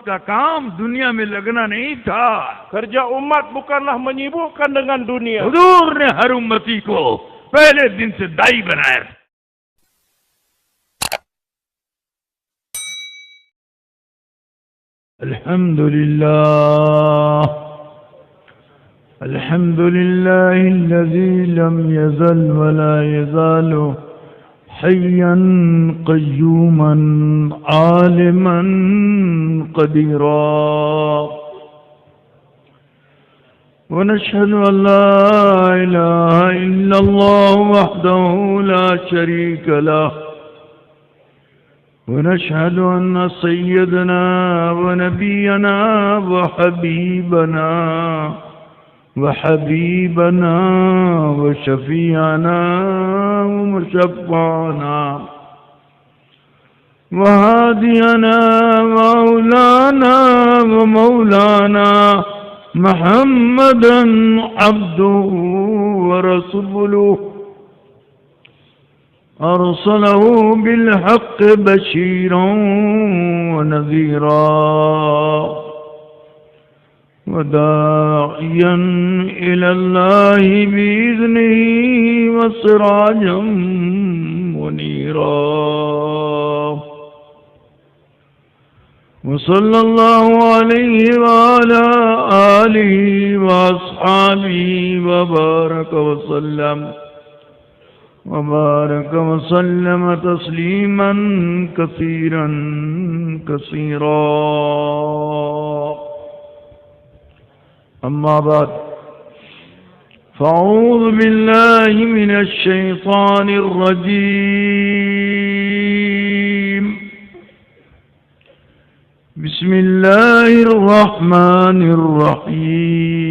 का काम दुनिया में लगना नहीं था। Kerja umat bukanlah menyibukkan dengan dunia. हुजूर ने हर उम्मती को पहले दिन से दाई बनाया। अल्हम्दुलिल्लाह अल्हम्दुलिल्लाहिल्लज़ी लम यज़ल वला यज़ालु हय्यन क़य्यूमन आलिमन क़दीरा वनशहदु अल्ला इलाहा इल्लल्लाह वहदहु ला शरीक लह ونشهد أن سيدنا ونبينا وحبيبنا وشفيعنا ومشفعنا وهادينا ومولانا محمدا عبده ورسوله أرسله بالحق بشيرا ونذيرا وداعيا إلى الله بإذنه وسراجا منيرا وصلى الله عليه وعلى آله وأصحابه وبارك وسلم تسليما كثيرا أما بعد فأعوذ بالله من الشيطان الرجيم بسم الله الرحمن الرحيم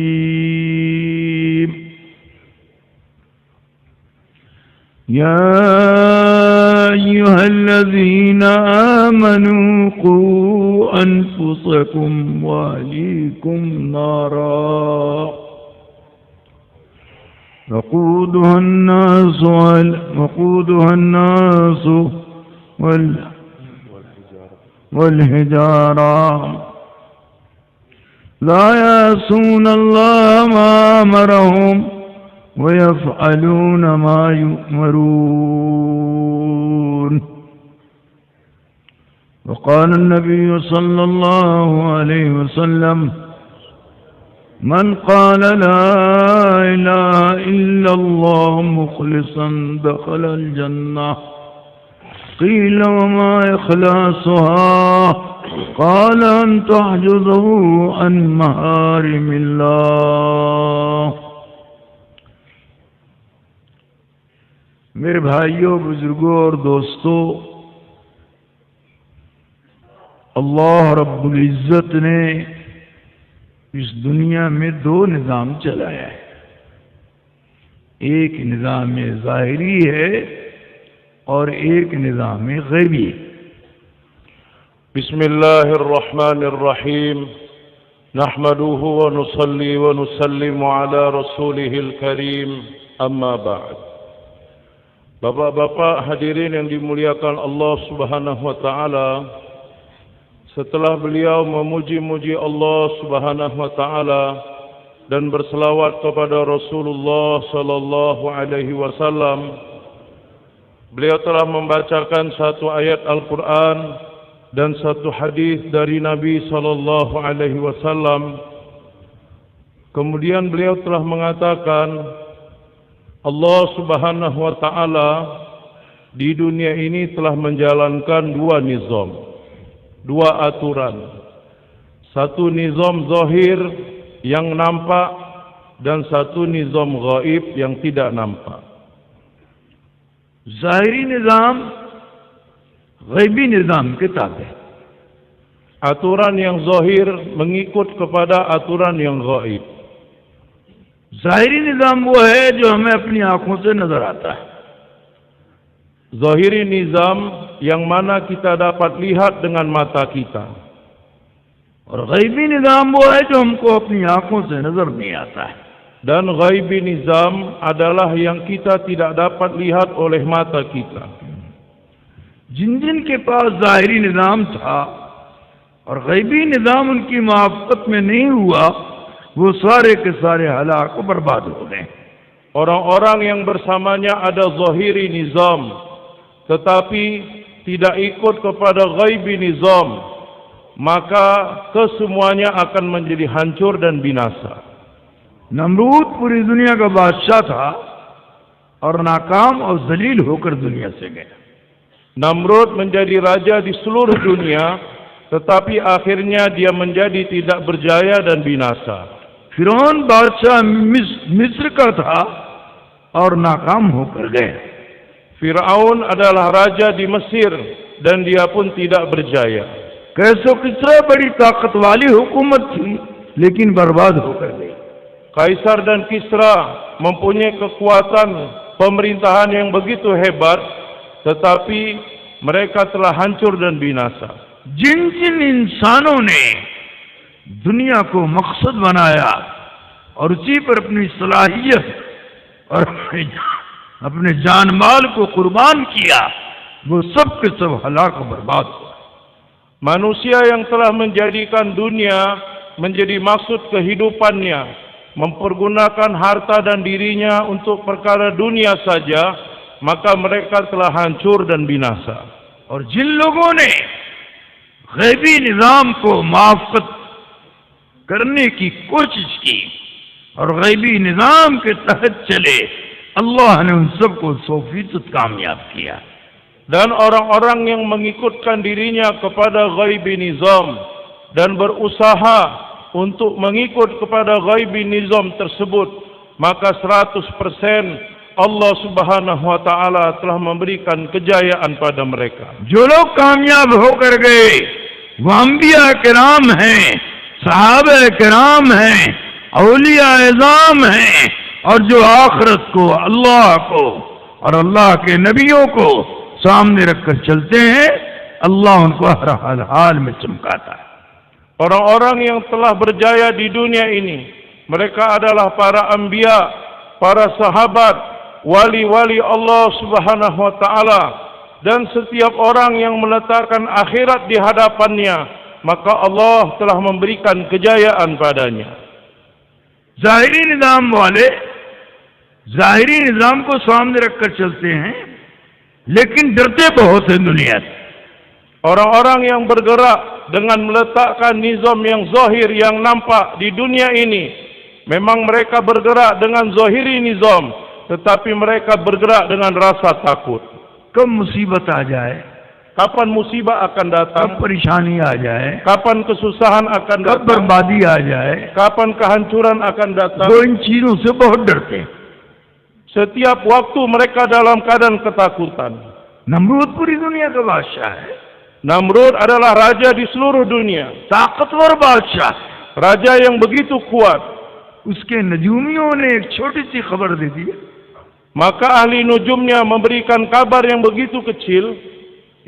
يا أيها الذين آمنوا قوا أنفسكم وأهليكم نارا وقودها الناس والحجارة لا يعصون الله ما أمرهم ويفعلون ما يؤمرون وقال النبي صلى الله عليه وسلم من قال لا إله إلا الله مخلصا دخل الجنة قيل وما إخلاصها قال أن تحجزه عن محارم الله मेरे भाइयों बुजुर्गों और दोस्तों, अल्लाह रब्बुल इज़्ज़त ने इस दुनिया में दो निज़ाम चलाया है। एक निज़ाम ज़ाहिरी है और एक निज़ाम गैबी। बिस्मिल्लाहिर्रहमानिर्रहीम नहमदुहु व नुसल्ली व नुसल्लिमु अला रसूलिहिल करीम अम्मा बाद। Bapak-bapak hadirin yang dimuliakan Allah Subhanahu wa taala, setelah beliau memuji-muji Allah Subhanahu wa taala dan berselawat kepada Rasulullah sallallahu alaihi wasallam, beliau telah membacakan satu ayat Al-Qur'an dan satu hadis dari Nabi sallallahu alaihi wasallam. Kemudian beliau telah mengatakan, Allah Subhanahu wa taala di dunia ini telah menjalankan dua nizam, dua aturan. Satu nizam zahir yang nampak dan satu nizam gaib yang tidak nampak. Zahiri nizam, gaibi nizam kitab है। Aturan yang zahir mengikut kepada aturan yang gaib. ज़ाहिरी निज़ाम वो है जो हमें अपनी आंखों से नजर आता है। Zahiri nizam yang mana kita dapat lihat dengan mata kita. और गैबी निज़ाम वो है जो हमको अपनी आंखों से नजर नहीं आता है। Dan ghaibi nizam adalah yang kita tidak dapat lihat oleh mata kita. जिन जिन के पास ज़ाहिरी निज़ाम था, और गैबी निज़ाम उनकी मुआफ़क़त में नहीं हुआ, वो सारे के सारे हलाक बर्बाद हो गए। Orang-orang yang bersamanya ada zahiri nizam, tetapi tidak ikut kepada ghaibi nizam, maka kesemuanya akan menjadi hancur dan binasa. Namrud पूरी दुनिया का बादशाह था और नाकाम और जलील होकर दुनिया से गया। Namrud menjadi raja di seluruh dunia, tetapi akhirnya dia menjadi tidak berjaya dan binasa. फिरौन बादशाह मिस्र का था और नाकाम होकर गया। Firaun adalah raja di Mesir dan dia pun tidak berjaya. कैसो किसरा बड़ी ताकत वाली हुकूमत थी, लेकिन बर्बाद होकर गई। Kaisar dan Kisra mempunyai kekuatan pemerintahan yang begitu hebat, tetapi mereka telah hancur dan binasa. जिन जिन इंसानों ने दुनिया को मकसद बनाया और उसी पर अपनी सलाहियत और अपने जान माल को कुर्बान किया, वो सब के सब हलाक बर्बाद हुआ। Manusia yang telah menjadikan dunia menjadi maksud kehidupannya, mempergunakan harta dan dirinya untuk perkara dunia saja, maka mereka telah hancur dan binasa. और जिन लोगों ने गैबी निज़ाम को मुआफ़क़त करने की कोशिश की और गैबी निज़ाम के तहत चले, अल्लाह ने उन सबको 100% कामयाब किया। Dan orang-orang yang mengikutkan dirinya kepada ghaibi nizam dan berusaha untuk mengikut kepada ghaibi nizam tersebut, maka 100% Allah Subhanahu wa taala telah memberikan kejayaan pada mereka. जो लोग कामयाब होकर गए वो अंबिया किराम हैं, सहाबा किराम हैं, औलिया इज़ाम हैं, और जो आखिरत को, अल्लाह को और अल्लाह के नबियों को सामने रखकर चलते हैं, अल्लाह उनको हर हाल में चमकाता है। Orang-orang yang telah berjaya di dunia ini, mereka adalah para anbiya, para sahabat, wali-wali Allah Subhanahu wa taala, dan setiap orang yang meletakkan akhirat di hadapannya, maka Allah telah memberikan kejayaan padanya. ज़ाहिरी निज़ाम वाले ज़ाहिरी निज़ाम को सामने रखकर चलते हैं, लेकिन डरते बहुत हैं दुनिया से। Orang-orang yang bergerak dengan meletakkan nizam yang zahir, yang nampak di dunia ini, memang mereka bergerak dengan zahiri nizam, tetapi mereka bergerak dengan rasa takut. कब मुसीबत आ जाए, Kapan musibah akan datang, कब परेशानी आ जाए, kapan kesusahan akan कब datang, बर्बादी आ जाए, kapan kehancuran akan datang. वो इन चीजों से बहुत डरते हैं। Setiap waktu mereka dalam keadaan ketakutan. Namrud पूरी दुनिया का बादशाह है, Namrud adalah raja di seluruh dunia, ताकतवर बादशाह। raja yang begitu kuat. उसके नजूमियों ने एक छोटी सी खबर दे दी, Maka ahli nujumnya memberikan kabar yang begitu kecil,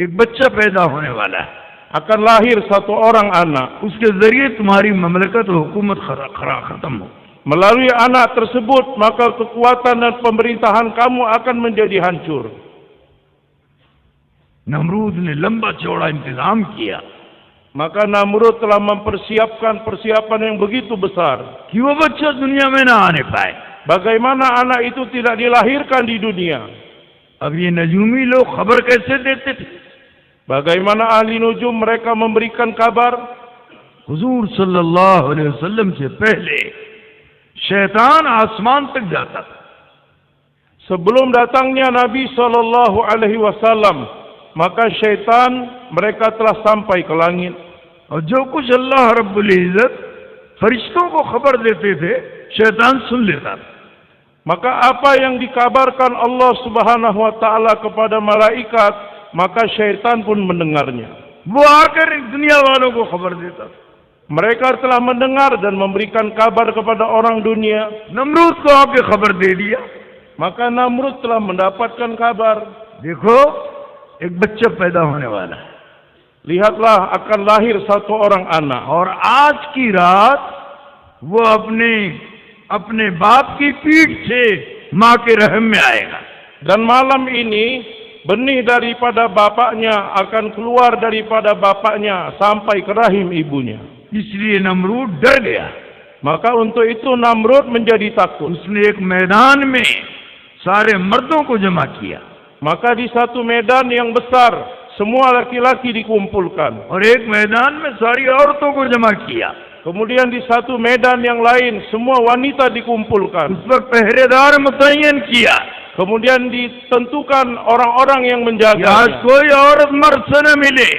एक बच्चा पैदा होने वाला है, akan lahir satu orang anak. उसके जरिए तुम्हारी ममलकत और हुकूमत खत्म हो। Melalui anak tersebut, maka kekuatan dan pemerintahan kamu akan menjadi hancur. Namrud ने लंबा चौड़ा इंतजाम किया Maka Namrud telah mempersiapkan persiapan yang begitu besar. कि वो बच्चा दुनिया में ना आने पाए। Bagaimana anak itu tidak dilahirkan di dunia? अब ये नजूमी लोग खबर कैसे देते थे? Bagaimana ahli nujum mereka memberikan kabar? हुजूर सल्लल्लाहु अलैहि वसल्लम से पहले शैतान आसमान तक जाता था। Sebelum datangnya Nabi Sallallahu Alaihi Wasallam, maka syaitan mereka telah sampai ke langit. और जो कुछ अल्लाह रब्बुल इज्जत फरिश्तों को खबर देते थे, शैतान सुन लेता था। Maka apa yang dikabarkan Allah Subhanahu wa taala kepada malaikat, maka syaitan pun mendengarnya. वो आकर दुनिया वालों को खबर देता था। Mereka telah mendengar dan memberikan kabar kepada orang dunia. Namrud को आके खबर दे दिया, Maka Namrud telah mendapatkan kabar. देखो एक बच्चा पैदा होने वाला है, Lihatlah akan lahir satu orang anak. और आज की रात वो अपने बाप की पीठ से माँ के रहम में आएगा। Dan malam ini benih daripada bapaknya akan keluar daripada bapaknya sampai ke rahim ibunya. इसलिए नमरूद डर गया. Maka untuk itu Namrud menjadi takut. उसने एक मैदान में सारे मर्दों को जमा किया. Maka di satu medan yang besar, semua laki-laki dikumpulkan. और एक मैदान में सारी औरतों को जमा किया. Kemudian di satu medan yang lain, semua wanita dikumpulkan. उस पर पहरेदार मुतय्यन किया. Kemudian ditentukan orang-orang yang आज menjaganya. कोई औरत मर्द से न मिले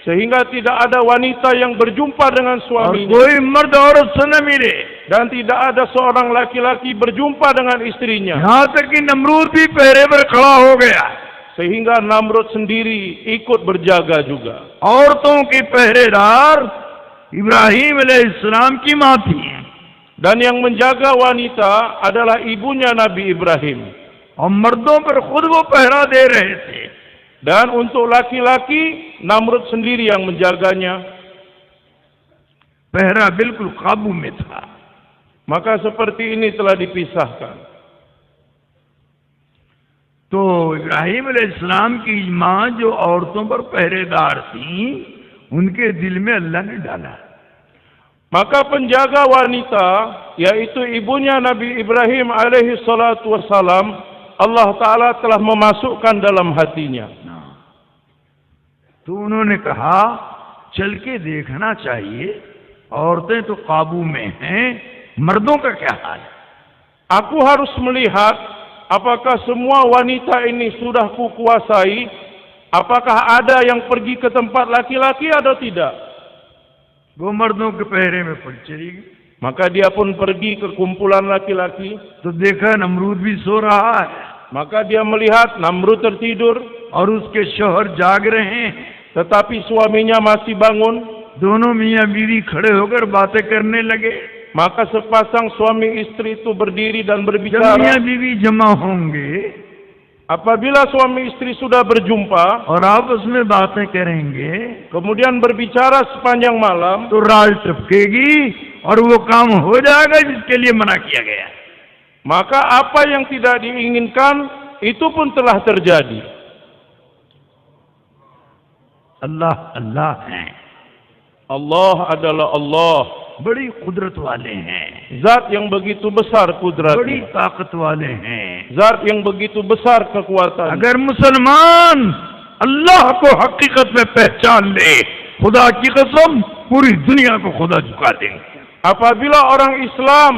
Sehingga tidak ada wanita yang berjumpa dengan और suaminya. कोई मर्द औरत से न मिले. Dan tidak ada seorang laki-laki berjumpa dengan istrinya. यहाँ तक कि नमरूद भी पहरे पर खड़ा हो गया. Sehingga Namrud sendiri ikut berjaga juga. औरतों की पहरेदार इब्राहिम अलैहिस्सलाम की माँ थी. Dan yang menjaga wanita adalah ibunya Nabi Ibrahim. और मर्दों पर खुद वो पहरा दे रहे थे. Dan untuk laki-laki, Namrud sendiri yang menjaganya. पहरा बिल्कुल काबू में था. Maka seperti ini telah dipisahkan. तो इब्राहिम अलैहिस्सलाम की माँ जो औरतों पर पहरेदार थी, उनके दिल में अल्लाह ने डाला. Maka penjaga wanita, yaitu ibunya Nabi Ibrahim alaihi salatu wassalam, Allah Ta'ala telah memasukkan dalam hatinya. तो उन्होंने कहा चल के देखना चाहिए, औरतें तो काबू में हैं, मर्दों का क्या हाल है. Aku harus melihat apakah semua wanita ini sudah kukuasai, apakah ada yang pergi ke tempat laki-laki atau tidak. वो मर्दों के पहरे में पड़ चली गई. Maka dia pun pergi ke kumpulan laki-laki. तो देखा नमरूद भी सो रहा है Maka dia melihat Namrud tertidur, और उसके शौहर जाग रहे हैं. tetapi suaminya masih bangun. दोनों मियाँ बीवी खड़े होकर बातें करने लगे. Maka sepasang suami istri itu berdiri dan जब berbicara. मियाँ बीवी जमा होंगे Apabila suami istri sudah berjumpa, और आपस में बातें करेंगे, kemudian berbicara sepanjang malam, तो राल टपकेगी और वो काम हो जाएगा जिसके लिए मना किया गया. maka apa yang tidak diinginkan itu pun telah terjadi. अल्लाह अल्लाह हैं, Allah adalah Allah, बड़ी कुदरत वाले हैं, Zat yang begitu besar बड़ी kudratnya, ताकत वाले हैं. Zat yang begitu besar kekuatan. अगर मुसलमान अल्लाह को हकीकत में पहचान ले, खुदा की कसम पूरी दुनिया को खुदा झुका देंगे. Apabila orang Islam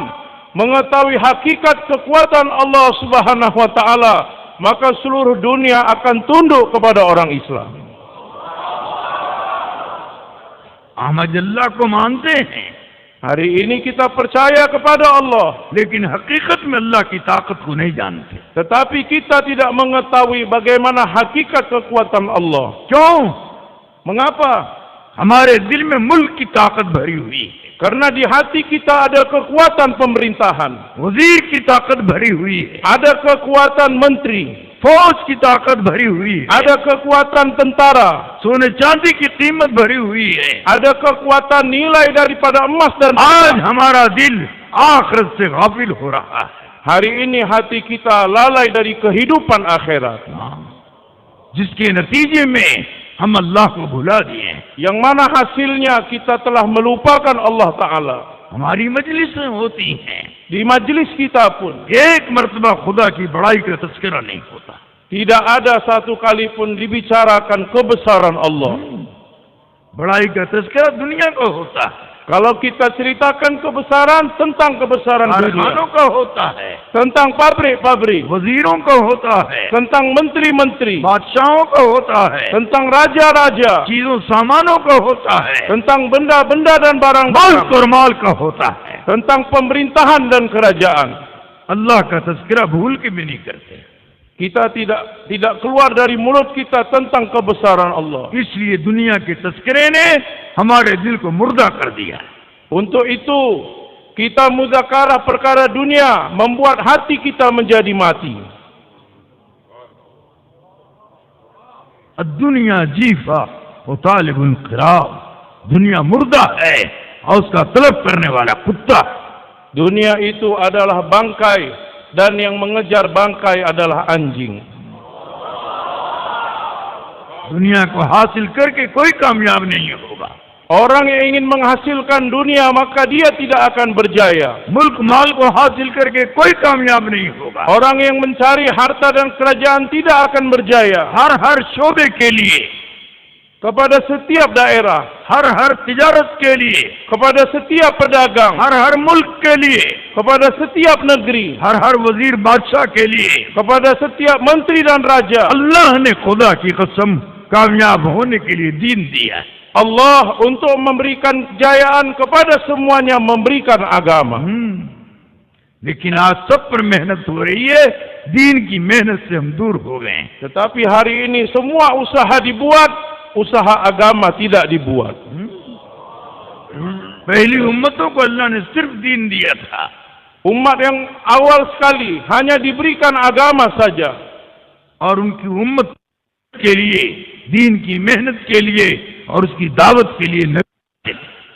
mengetahui hakikat kekuatan Allah Subhanahu wa taala, maka seluruh dunia akan tunduk kepada orang Islam. हम अल्लाह को मानते हैं, Hari ini kita percaya kepada Allah, लेकिन हकीकत में अल्लाह की ताकत को नहीं जानते. tetapi kita tidak mengetahui bagaimana hakikat kekuatan Allah. क्यों? Mengapa? हमारे दिल में मुल्क की ताकत भरी हुई है, Karena di hati kita ada kekuatan pemerintahan, वजीर की ताकत भरी हुई है, ada kekuatan menteri, फौज की ताकत भरी हुई है, ada kekuatan tentara, सोने चांदी की कीमत भरी हुई है. ada kekuatan nilai daripada emas dan आज perak. हमारा दिल आखिरत से गाफिल हो रहा है. Hari ini hati kita lalai dari kehidupan akhirat, जिसके नतीजे में हम अल्लाह को भुला दिए. yang mana hasilnya kita telah melupakan Allah Ta'ala. हमारी मजलिसें होती हैं, Di majlis kita pun एक मर्तबा खुदा की बड़ाई का तस्करा नहीं होता. tidak ada satu kali pun dibicarakan kebesaran Allah. बड़ाई का तस्करा दुनिया को होता है, Kalau kita ceritakan kebesaran, tentang kebesaran dunia, कारखानों का होता है, tentang pabrik-pabrik, वजीरों का होता है, tentang menteri-menteri, बादशाहों का होता है, tentang raja-raja, चीजों सामानों का होता है, tentang benda-benda dan मुल्क barang-barang, और माल का होता है. tentang pemerintahan dan kerajaan. अल्लाह का तस्करा भूल के भी नहीं करते. Kita tidak keluar dari mulut kita tentang kebesaran Allah. इसलिए दुनिया के तस्करे ने हमारे दिल को मुर्दा कर दिया. Untuk itu, kita muzakarah perkara dunia membuat hati kita menjadi mati. दुनिया जीफा और तालिब इंक़िराब, दुनिया मुर्दा है और उसका तलब करने वाला कुत्ता. Dunia itu adalah bangkai dan yang mengejar bangkai adalah anjing. दुनिया को हासिल करके कोई कामयाब नहीं होगा। Orang yang ingin menghasilkan dunia maka dia tidak akan berjaya. मुल्क माल को हासिल करके कोई कामयाब नहीं होगा। Orang yang mencari harta dan kerajaan tidak akan berjaya. हर शोबे के लिए, Kepada setiap daerah, हर तिजारत के लिए, kepada setiap pedagang, हर मुल्क के लिए, kepada setiap negeri, हर वजीर बादशाह के लिए kepada setiap menteri dan raja, अल्लाह ने खुदा की कसम कामयाब होने के लिए दीन दिया है। Allah untuk memberikan kejayaan kepada semuanya memberikan agama. लेकिन आज सब पर मेहनत हो रही है, दीन की मेहनत से हम दूर हो गए हैं। Tetapi hari ini semua usaha dibuat, usaha agama tidak dibuat. पहली उम्मतों को अल्लाह ने सिर्फ दीन दिया था। Umat yang awal sekali hanya diberikan agama saja. और उनकी उम्मत के लिए, दीन की मेहनत के लिए और उसकी दावत के लिए नबी।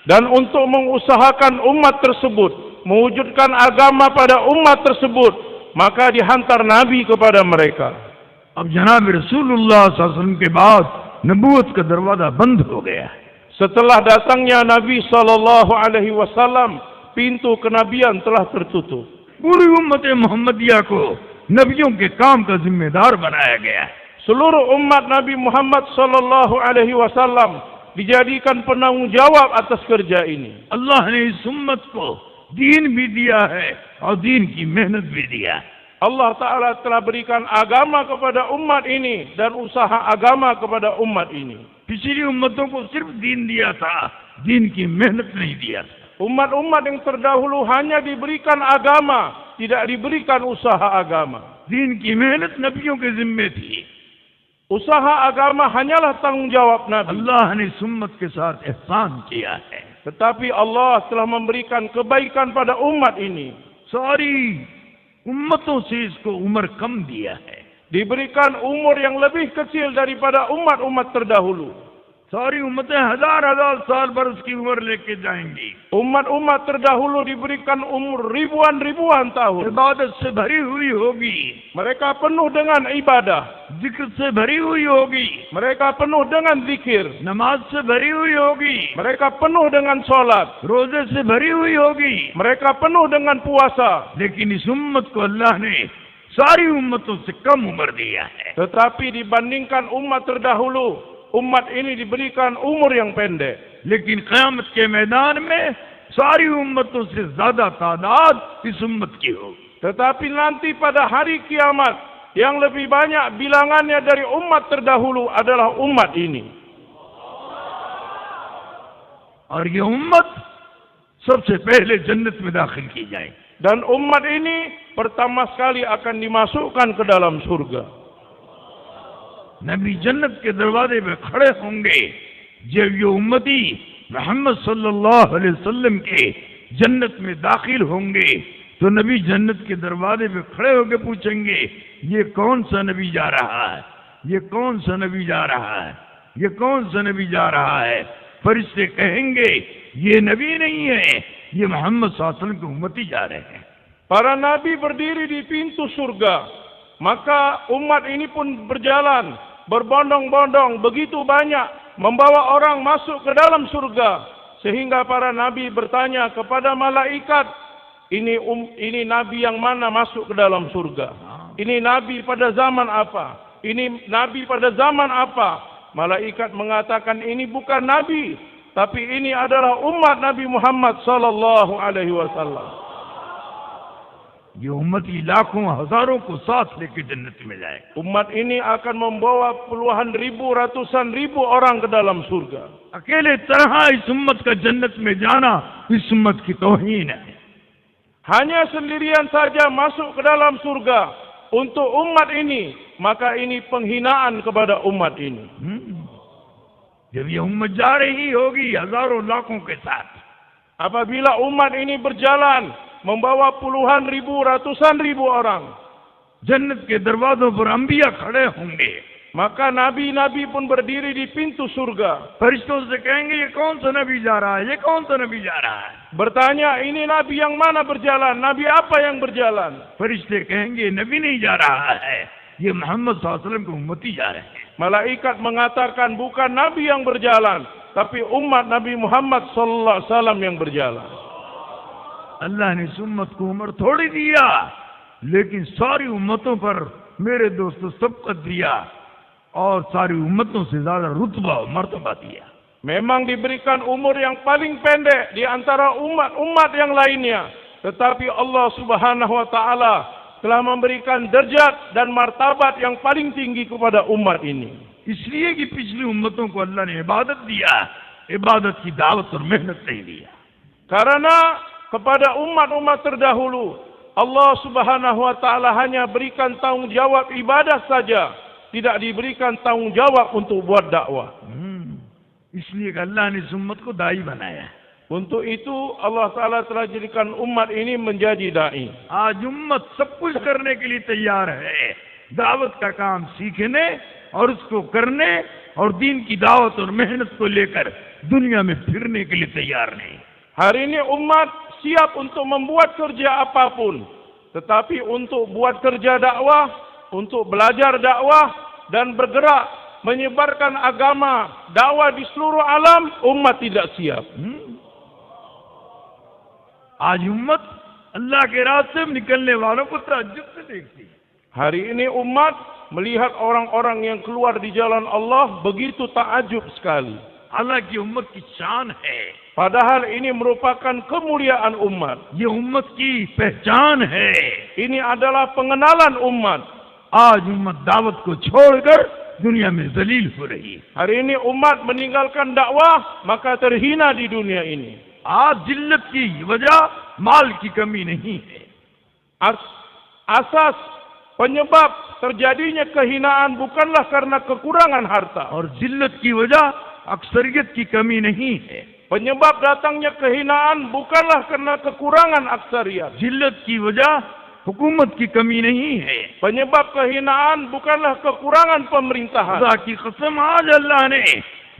Dan untuk mengusahakan umat tersebut, mewujudkan agama pada umat tersebut, maka dihantar Nabi kepada mereka. अब जनाब रसूलुल्लाह सल्लल्लाहु अलैहि वसल्लम के बाद नबूवत का दरवाजा बंद हो गया है। Setelah datangnya Nabi sallallahu alaihi wasallam, pintu kenabian telah tertutup. पूरी उम्मत मोहम्मदिया को नबियों के काम का जिम्मेदार बनाया गया है। Seluruh umat Nabi Muhammad sallallahu alaihi wasallam dijadikan penanggung jawab atas kerja ini. अल्लाह ने इस उम्मत को दीन भी दिया है और दीन की मेहनत भी दिया है। Allah Ta'ala telah berikan agama kepada umat ini dan usaha agama kepada umat ini. पिछली उम्मतों को सिर्फ दीन दिया था, दीन की मेहनत नहीं दिया था। Umat-umat yang terdahulu hanya diberikan agama, tidak diberikan usaha agama. दीन की मेहनत नबियों के जिम्मे थी। Usaha agama hanyalah tanggung jawab Nabi. अल्लाह ने इस उम्मत के साथ एहसान किया है। Tetapi Allah telah memberikan kebaikan pada umat ini. सारी उम्मतों से इसको उम्र कम दिया है। Diberikan umur yang lebih kecil daripada umat-umat terdahulu. सारी उम्मतें हजार साल बरस की उम्र लेके जाएंगी। Umat-umat terdahulu diberikan umur ribuan tahun. इबादत से भरी हुई होगी, Mereka penuh dengan ibadah. जिक्र से भरी हुई होगी, Mereka penuh dengan zikir. नमाज से भरी हुई होगी, Mereka penuh dengan sholat. रोजे से भरी हुई होगी। Mereka penuh dengan puasa. लेकिन इस उम्मत को अल्लाह ने सारी उम्मतों से कम उम्र दिया है। Tetapi dibandingkan umat terdahulu, umat ini diberikan umur yang pendek. लेकिन क़यामत के मैदान में सारी उम्मतों से ज्यादा तादाद इस उम्मत की होगी। Tetapi nanti pada hari kiamat, yang lebih banyak bilangannya dari umat terdahulu adalah umat ini. और ये उम्मत सबसे पहले जन्नत में दाखिल की जाएगी। Dan umat ini pertama sekali akan dimasukkan ke dalam surga. नबी जन्नत के दरवाजे पे खड़े होंगे। जब ये उम्मती मोहम्मद सल्लल्लाहु अलैहि वसल्लम के जन्नत में दाखिल होंगे तो नबी जन्नत के दरवाजे पे खड़े होकर पूछेंगे, ये कौन सा नबी जा रहा है, ये कौन सा नबी जा रहा है, ये कौन सा नबी जा रहा है। फरिश्ते कहेंगे, ये नबी नहीं है, ये मोहम्मद सल्लल्लाहु अलैहि वसल्लम के उम्मती जा रहे हैं। Para nabi berdiri di pintu surga, maka umat ini pun berjalan berbondong-bondong begitu banyak membawa orang masuk ke dalam surga, sehingga para nabi bertanya kepada malaikat, ini nabi yang mana masuk ke dalam surga? Ini nabi pada zaman apa? Ini nabi pada zaman apa? Malaikat mengatakan ini bukan nabi, tapi ini adalah umat Nabi Muhammad sallallahu alaihi wasallam. ये उम्मती लाखों हजारों को साथ लेकर जन्नत में जाए। Umat ini akan membawa puluhan ribu, ratusan ribu orang ke dalam surga. अकेले तरह इस उम्मत का जन्नत में जाना इस उम्मत की तौहीन है। Hanya sendirian saja masuk ke dalam surga untuk umat ini, maka ini penghinaan kepada umat ini. जब ये उम्मत जा रही होगी हजारों लाखों के साथ, apabila umat ini berjalan membawa puluhan ribu, ratusan ribu orang, जन्नत के दरवाजों पर अंबिया खड़े होंगे, maka nabi-nabi pun berdiri di pintu surga. फरिश्तों से कहेंगे, ये कौन सा नबी जा रहा है, ये कौन सा नबी जा रहा है। Bertanya, ini nabi yang mana berjalan, nabi apa yang berjalan? फरिश्ते कहेंगे, नबी नहीं जा रहा है, ये मोहम्मद सल्लल्लाहु अलैहि वसल्लम के उम्मती जा रहे हैं। Malaikat mengatakan bukan Nabi yang berjalan, tapi umat Nabi Muhammad sallallahu alaihi wasallam yang berjalan. अल्लाह ने इस उम्मत को उम्र थोड़ी दिया, लेकिन सारी उम्मतों पर मेरे दोस्तों सबकत दिया और सारी उम्मतों से ज्यादा रुतबा और मर्तबा दिया। Memang diberikan umur yang paling pendek di antara umat-umat yang lainnya, tetapi Allah Subhanahu wa taala telah memberikan derajat dan martabat yang paling tinggi kepada umat ini. इसलिए कि पिछली उम्मतों को अल्लाह ने इबादत दिया, इबादत की दावत और मेहनत नहीं दिया। Karena kepada umat-umat terdahulu Allah Subhanahu wa taala hanya berikan tanggungjawab ibadah saja, tidak diberikan tanggungjawab untuk buat dakwah. इसलिए अल्लाह ने इस उम्मत को दाई बनाया। Untuk itu Allah Taala telah jadikan umat ini menjadi dai. आज उम्मत सब कुछ करने के लिए तैयार है, दावत का काम सीखने और उसको करने और दीन की दावत और मेहनत को लेकर दुनिया में फिरने के लिए तैयार नहीं। Hari ini umat siap untuk membuat kerja apapun, tetapi untuk buat kerja dakwah, untuk belajar dakwah dan bergerak menyebarkan agama dakwah di seluruh alam, umat tidak siap. आज उम्मत अल्लाह के रास्ते में निकलने वालों को ताज्जुब से देखती है। Hari ini umat melihat orang-orang yang keluar di jalan Allah begitu takjub sekali. हालांकि उम्मत की शान है, Padahal ini merupakan kemuliaan umat. ये उम्मत की पहचान है। Ini adalah pengenalan umat. आज उम्मत दावत को छोड़कर दुनिया में जलील हो रही है। Hari ini umat meninggalkan dakwah, maka terhina di dunia ini. आज जिल्लत की वजह माल की कमी नहीं है। Asas penyebab terjadinya kehinaan bukanlah karena kekurangan harta. और जिल्लत की वजह अक्सरियत की कमी नहीं है। Penyebab datangnya kehinaan bukanlah karena kekurangan aksariyat. जिल्लत की वजह हुकूमत की कमी नहीं है। Penyebab kehinaan bukanlah kekurangan pemerintahan. खुदा की कसम, आज अल्लाह ने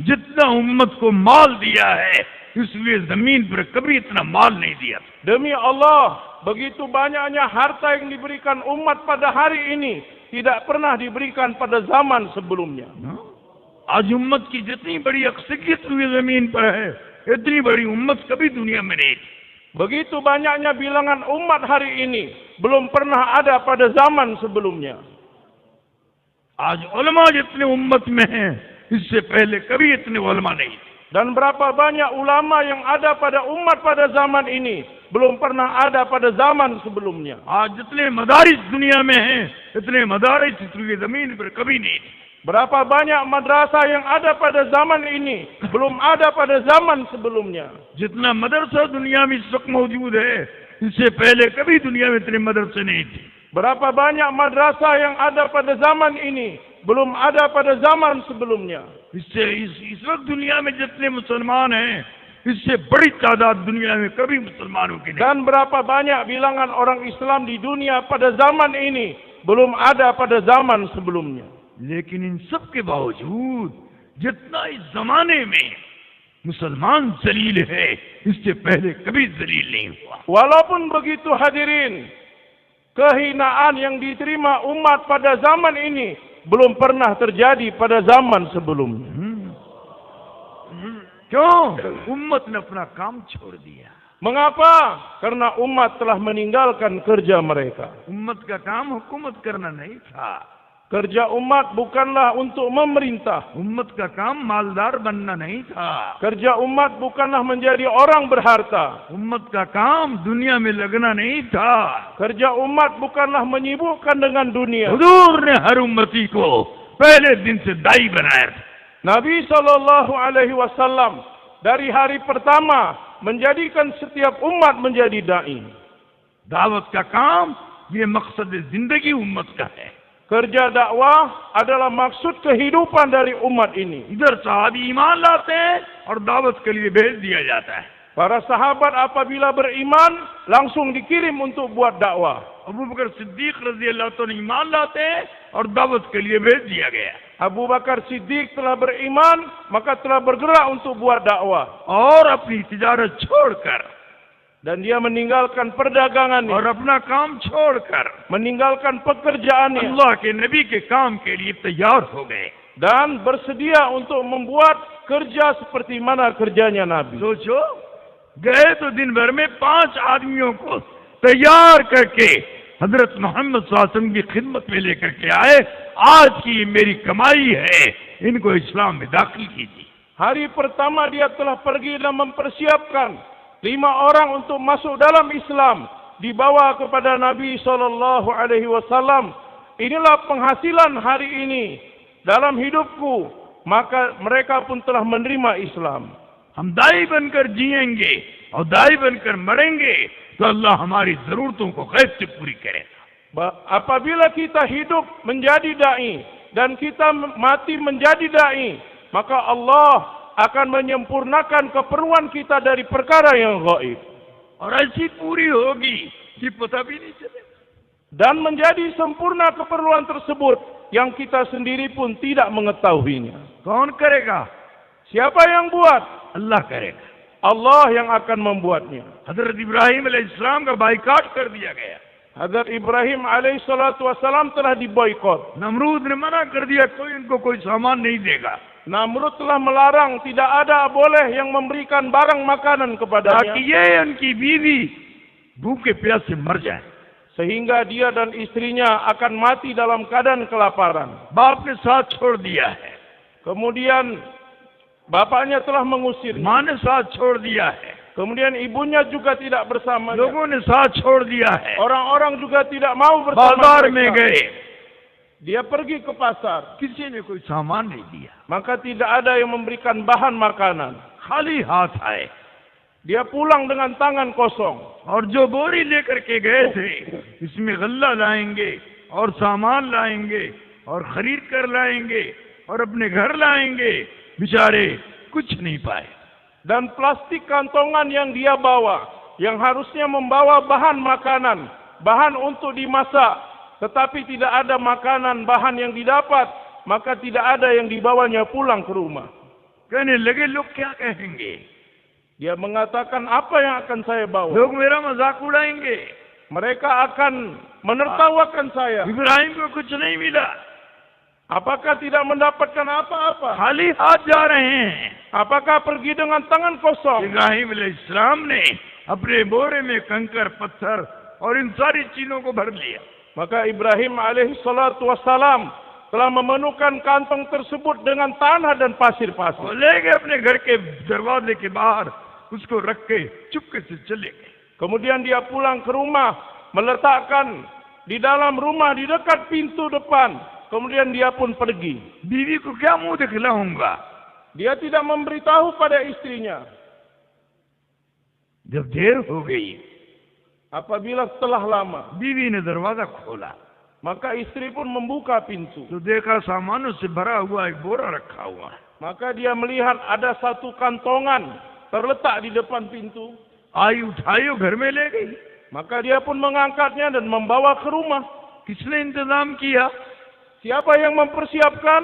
जितना उम्मत को माल दिया है, इसलिए जमीन पर कभी इतना माल नहीं दिया। Demi Allah, begitu banyaknya harta yang diberikan umat pada hari ini tidak pernah diberikan pada zaman sebelumnya. आज उम्मत की जितनी बड़ी अक्सरियत हुई जमीन पर है, इतनी बड़ी उम्मत कभी दुनिया में नहीं थी। Begitu banyaknya bilangan umat hari ini belum pernah ada pada zaman sebelumnya. आज उलमा जितने उम्मत में हैं, इससे पहले कभी इतने उलमा नहीं थे। Dan berapa banyak ulama yang ada pada umat pada zaman ini belum pernah ada pada zaman sebelumnya. आज जितने मदारिस दुनिया में हैं, इतने मदारिस इस जमीन पर कभी नहीं थे। Berapa banyak madrasah yang ada pada zaman ini belum ada pada zaman sebelumnya. जितना मदरसा दुनिया में इस वक्त मौजूद है, इससे पहले कभी दुनिया में इतने मदरसे नहीं थे। Berapa banyak madrasah yang ada pada zaman ini belum ada pada zaman sebelumnya. इससे इस वक्त दुनिया में जितने मुसलमान हैं, इससे बड़ी तादाद दुनिया में कभी मुसलमानों की नहीं। Dan berapa banyak bilangan orang Islam di dunia pada zaman ini belum ada pada zaman sebelumnya. लेकिन इन सब के बावजूद जितना इस जमाने में मुसलमान जलील है, इससे पहले कभी जलील नहीं हुआ। Walaupun begitu hadirin, kehinaan yang diterima umat pada zaman ini belum pernah terjadi pada zaman sebelumnya. क्यों? उम्मत ने अपना काम छोड़ दिया। Mengapa? Karena umat telah meninggalkan kerja mereka. उम्मत का काम हुकूमत करना नहीं था। Kerja umat bukanlah untuk memerintah. उम्मत का काम मालदार बनना नहीं था। Kerja umat bukanlah menjadi orang berharta. उम्मत का काम दुनिया में लगना नहीं था। Kerja umat bukanlah menyibukkan dengan dunia. हुजूर ने हर उम्मती को पहले दिन से दाई बनाया था। Nabi SAW dari hari pertama menjadikan setiap umat menjadi dai. दावत का काम ये मकसद जिंदगी उम्मत का है। Kerja dakwah adalah maksud kehidupan dari umat ini. इधर साहबी ईमान लाते हैं और दावत के लिए भेज दिया जाता है। Para sahabat apabila beriman langsung dikirim untuk buat dakwah. Abu बकर सिद्दीक रजी अल्लाह तआला ईमान लाते हैं और दावत के लिए भेज दिया गया। Abu Bakar Siddiq telah beriman, maka telah bergerak untuk buat dakwah. और अपनी तिजारत छोड़कर, Dan dia meninggalkan perdagangannya, और अपना काम छोड़कर meninggalkan pekerjaannya, अल्लाह के नबी के काम के लिए तैयार हो गए। dan bersedia untuk membuat kerja seperti mana kerjanya Nabi. सोचो, गए तो दिन भर में 5 आदमियों को तैयार करके हजरत मोहम्मद सल्लल्लाहु अलैहि वसल्लम की खिदमत में लेकर के आए। आज की ये मेरी कमाई है, इनको इस्लाम में दाखिल कीजिए। Hari pertama dia telah pergi dan mempersiapkan 5 orang untuk masuk dalam Islam, dibawa kepada Nabi SAW. Inilah penghasilan hari ini dalam hidupku. Maka mereka pun telah menerima Islam. हम दाई बनकर जिएंगे और दाई बनकर मरेंगे तो अल्लाह हमारी जरूरतों को गैब से पूरी करेगा। Apabila kita hidup menjadi dai dan kita mati menjadi dai, maka Allah akan menyempurnakan keperluan kita dari perkara yang gaib. और ऐसी पूरी होगी कि पता भी नहीं चलेगा। Dan menjadi sempurna keperluan tersebut yang kita sendiri pun tidak mengetahuinya. कौन करेगा? Siapa yang buat? अल्लाह करेगा। Allah yang akan membuatnya. हजरत इब्राहिम अलैहिस्सलाम का बाइकाट कर दिया गया। Hazrat Ibrahim alaihissalam telah diboikot. Namrud ने मना कर दिया, कोई इनको कोई सामान नहीं देगा, Namrud telah melarang, tidak ada boleh yang memberikan barang makanan kepadanya. ताकि ये उनकी बीवी भूखे प्यास से मर जाए। Sehingga dia dan istrinya akan mati dalam keadaan kelaparan. बाप ने साथ छोड़ दिया है, Kemudian bapaknya telah mengusir. माँ ने साथ छोड़ दिया है, Kemudian ibunya juga tidak bersama. लोगों ने साथ छोड़ दिया है, Orang-orang juga tidak mau bersama बाजार में mereka. गए, Dia pergi ke pasar. किसी ने कोई सामान नहीं दिया, Maka tidak ada yang memberikan bahan makanan. खाली हाथ आए। Dia pulang dengan tangan kosong. और जो बोरी लेकर के गए थे, इसमें गल्ला लाएंगे और सामान लाएंगे और खरीद कर लाएंगे और अपने घर लाएंगे, बेचारे कुछ नहीं पाए। Dan plastik kantongan yang dia bawa, yang harusnya membawa bahan makanan, bahan untuk dimasak, tetapi tidak ada makanan, bahan yang didapat, maka tidak ada yang dibawanya pulang ke rumah. कहने लगे लोग क्या कहेंगे, Dia mengatakan, apa yang akan saya bawa? लोग मेरा मजाक उड़ाएंगे, Mereka akan menertawakan saya. Ibrahim को कुछ नहीं मिला, Apakah tidak mendapatkan apa-apa? खाली हाथ जा रहे हैं। Apakah pergi dengan tangan kosong? Ibrahim अलैहिस्सलाम ने अपने बोरे में कंकर पत्थर और इन सारी चीजों को भर लिया। Maka Ibrahim alaihissalam telah memenuhkan kantong tersebut dengan tanah dan pasir-pasir. वो ले गए अपने घर के दरवाजे के बाहर, उसको रख के चुपके से चले गए। Kemudian dia pulang ke rumah, meletakkan di dalam rumah di dekat pintu depan. Kemudian dia pun pergi. बीवी को क्या मुंह दिखलाऊंगा, Dia tidak memberitahu pada istrinya. जब देर हो गई, Apabila setelah lama, बीवी ने दरवाजा खोला maka istri pun membuka pintu. तो देखा सामानों से भरा हुआ एक बोरा रखा हुआ है। Maka dia melihat ada satu kantongan terletak di depan pintu. आई उठाई और घर में ले गई। Maka dia pun mengangkatnya dan membawa ke rumah. किसने इंतजाम किया? Siapa yang mempersiapkan?